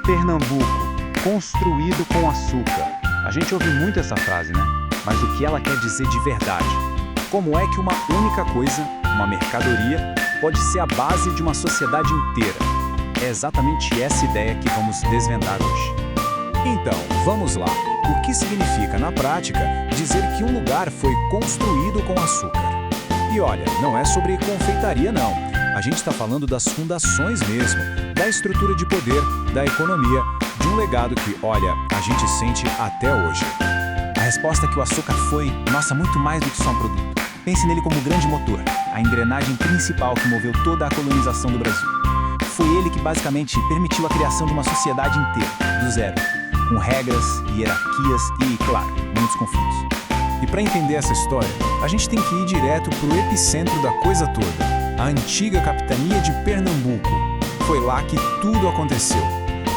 Pernambuco, construído com açúcar. A gente ouve muito essa frase, né? Mas o que ela quer dizer de verdade? Como é que uma única coisa, uma mercadoria, pode ser a base de uma sociedade inteira? É exatamente essa ideia que vamos desvendar hoje. Então, vamos lá. O que significa, na prática, dizer que um lugar foi construído com açúcar? E olha, não é sobre confeitaria, não. A gente está falando das fundações mesmo, da estrutura de poder, da economia, de um legado que, olha, a gente sente até hoje. A resposta é que o açúcar foi, nossa, muito mais do que só um produto. Pense nele como um grande motor, a engrenagem principal que moveu toda a colonização do Brasil. Foi ele que basicamente permitiu a criação de uma sociedade inteira, do zero, com regras, hierarquias e, claro, muitos conflitos. E para entender essa história, a gente tem que ir direto para o epicentro da coisa toda, a antiga capitania de Pernambuco. Foi lá que tudo aconteceu,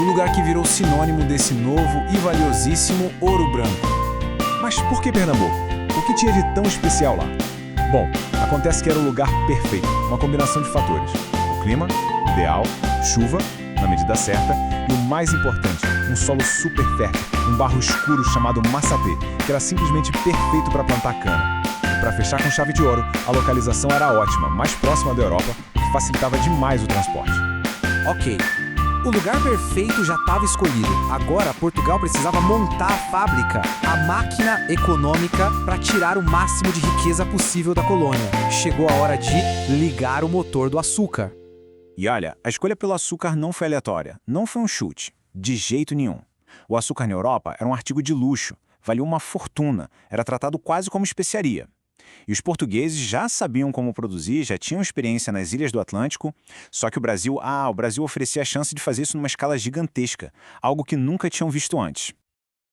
o lugar que virou sinônimo desse novo e valiosíssimo ouro branco. Mas por que Pernambuco? O que tinha de tão especial lá? Bom, acontece que era o lugar perfeito, uma combinação de fatores. O clima, ideal, chuva, na medida certa, e o mais importante, um solo super fértil, um barro escuro chamado massapê, que era simplesmente perfeito para plantar cana. E para fechar com chave de ouro, a localização era ótima, mais próxima da Europa, o que facilitava demais o transporte. Ok, o lugar perfeito já estava escolhido. Agora, Portugal precisava montar a fábrica, a máquina econômica para tirar o máximo de riqueza possível da colônia. Chegou a hora de ligar o motor do açúcar. E olha, a escolha pelo açúcar não foi aleatória, não foi um chute, de jeito nenhum. O açúcar na Europa era um artigo de luxo, valia uma fortuna, era tratado quase como especiaria. E os portugueses já sabiam como produzir, já tinham experiência nas ilhas do Atlântico, só que o Brasil oferecia a chance de fazer isso numa escala gigantesca, algo que nunca tinham visto antes.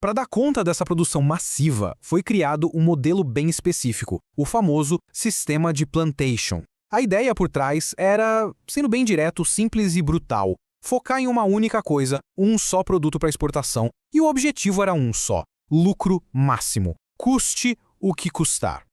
Para dar conta dessa produção massiva, foi criado um modelo bem específico, o famoso sistema de plantation. A ideia por trás era, sendo bem direto, simples e brutal. Focar em uma única coisa, um só produto para exportação, e o objetivo era um só: lucro máximo. Custe o que custar.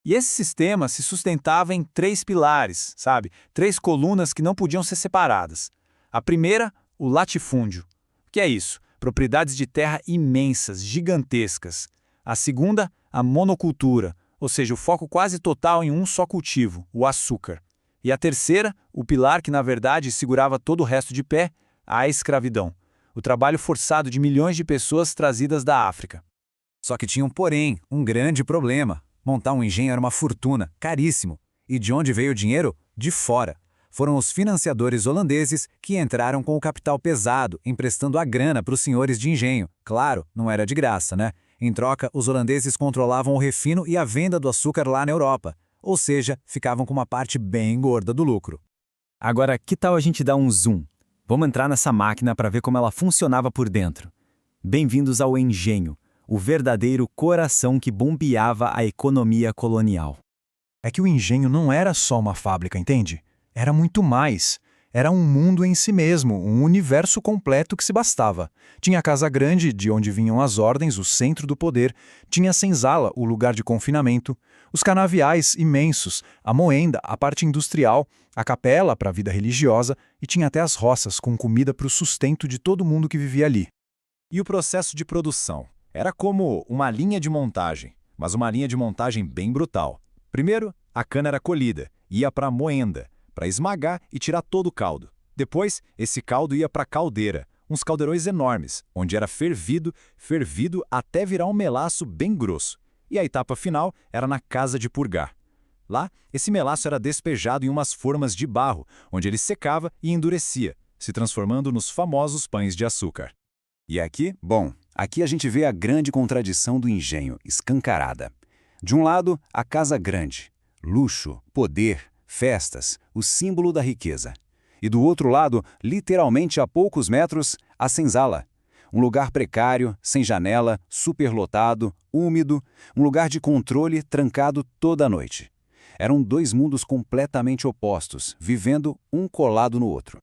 E esse sistema se sustentava em 3 pilares, sabe? 3 colunas que não podiam ser separadas. A primeira, o latifúndio. O que é isso? Propriedades de terra imensas, gigantescas. A segunda, a monocultura, ou seja, o foco quase total em um só cultivo, o açúcar. E a terceira, o pilar que na verdade segurava todo o resto de pé, a escravidão. O trabalho forçado de milhões de pessoas trazidas da África. Só que tinha um porém, um grande problema. Montar um engenho era uma fortuna, caríssimo. E de onde veio o dinheiro? De fora. Foram os financiadores holandeses que entraram com o capital pesado, emprestando a grana para os senhores de engenho. Claro, não era de graça, né? Em troca, os holandeses controlavam o refino e a venda do açúcar lá na Europa. Ou seja, ficavam com uma parte bem gorda do lucro. Agora, que tal a gente dar um zoom? Vamos entrar nessa máquina para ver como ela funcionava por dentro. Bem-vindos ao engenho, o verdadeiro coração que bombeava a economia colonial. É que o engenho não era só uma fábrica, entende? Era muito mais. Era um mundo em si mesmo, um universo completo que se bastava. Tinha a Casa Grande, de onde vinham as ordens, o centro do poder. Tinha a senzala, o lugar de confinamento. Os canaviais imensos, a moenda, a parte industrial, a capela para a vida religiosa e tinha até as roças com comida para o sustento de todo mundo que vivia ali. E o processo de produção? Era como uma linha de montagem, mas uma linha de montagem bem brutal. Primeiro, a cana era colhida, ia para a moenda, para esmagar e tirar todo o caldo. Depois, esse caldo ia para a caldeira, uns caldeirões enormes, onde era fervido até virar um melaço bem grosso. E a etapa final era na casa de purgar. Lá, esse melaço era despejado em umas formas de barro, onde ele secava e endurecia, se transformando nos famosos pães de açúcar. E aqui, aqui a gente vê a grande contradição do engenho, escancarada. De um lado, a Casa Grande, luxo, poder, festas, o símbolo da riqueza. E do outro lado, literalmente a poucos metros, a senzala. Um lugar precário, sem janela, superlotado, úmido, um lugar de controle trancado toda a noite. Eram 2 mundos completamente opostos, vivendo um colado no outro.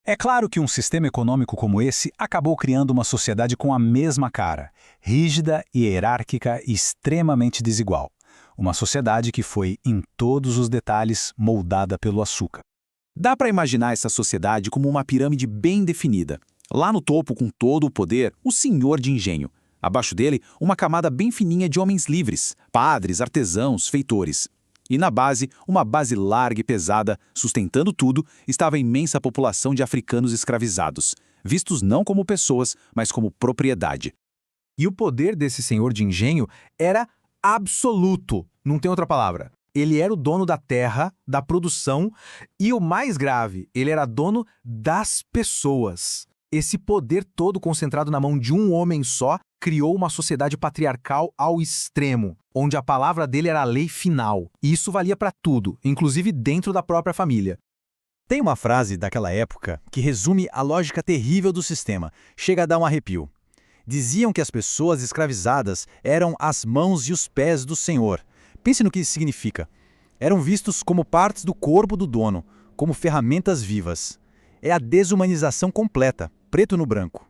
É claro que um sistema econômico como esse acabou criando uma sociedade com a mesma cara, rígida, hierárquica e extremamente desigual. Uma sociedade que foi, em todos os detalhes, moldada pelo açúcar. Dá para imaginar essa sociedade como uma pirâmide bem definida. Lá no topo, com todo o poder, o senhor de engenho. Abaixo dele, uma camada bem fininha de homens livres, padres, artesãos, feitores. E na base, uma base larga e pesada, sustentando tudo, estava a imensa população de africanos escravizados, vistos não como pessoas, mas como propriedade. E o poder desse senhor de engenho era absoluto, não tem outra palavra. Ele era o dono da terra, da produção e, o mais grave, ele era dono das pessoas. Esse poder todo concentrado na mão de um homem só criou uma sociedade patriarcal ao extremo, onde a palavra dele era a lei final. E isso valia para tudo, inclusive dentro da própria família. Tem uma frase daquela época que resume a lógica terrível do sistema, chega a dar um arrepio. Diziam que as pessoas escravizadas eram as mãos e os pés do Senhor. Pense no que isso significa. Eram vistos como partes do corpo do dono, como ferramentas vivas. É a desumanização completa, preto no branco.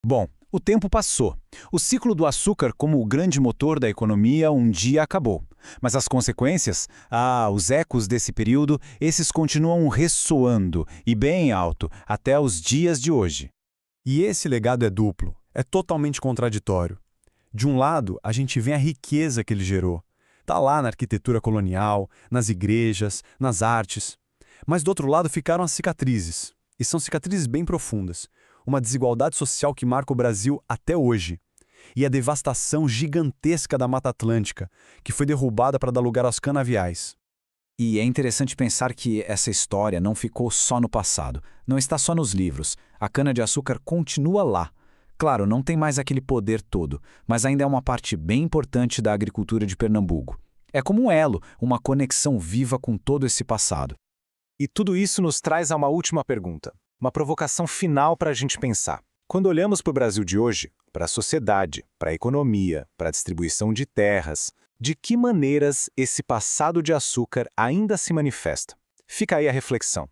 Bom, o tempo passou. O ciclo do açúcar como o grande motor da economia um dia acabou. Mas as consequências, os ecos desse período, esses continuam ressoando, e bem alto, até os dias de hoje. E esse legado é duplo, é totalmente contraditório. De um lado, a gente vê a riqueza que ele gerou. Está lá na arquitetura colonial, nas igrejas, nas artes. Mas do outro lado ficaram as cicatrizes. E são cicatrizes bem profundas. Uma desigualdade social que marca o Brasil até hoje. E a devastação gigantesca da Mata Atlântica, que foi derrubada para dar lugar aos canaviais. E é interessante pensar que essa história não ficou só no passado, não está só nos livros. A cana-de-açúcar continua lá. Claro, não tem mais aquele poder todo, mas ainda é uma parte bem importante da agricultura de Pernambuco. É como um elo, uma conexão viva com todo esse passado. E tudo isso nos traz a uma última pergunta, uma provocação final para a gente pensar. Quando olhamos para o Brasil de hoje, para a sociedade, para a economia, para a distribuição de terras, de que maneiras esse passado de açúcar ainda se manifesta? Fica aí a reflexão.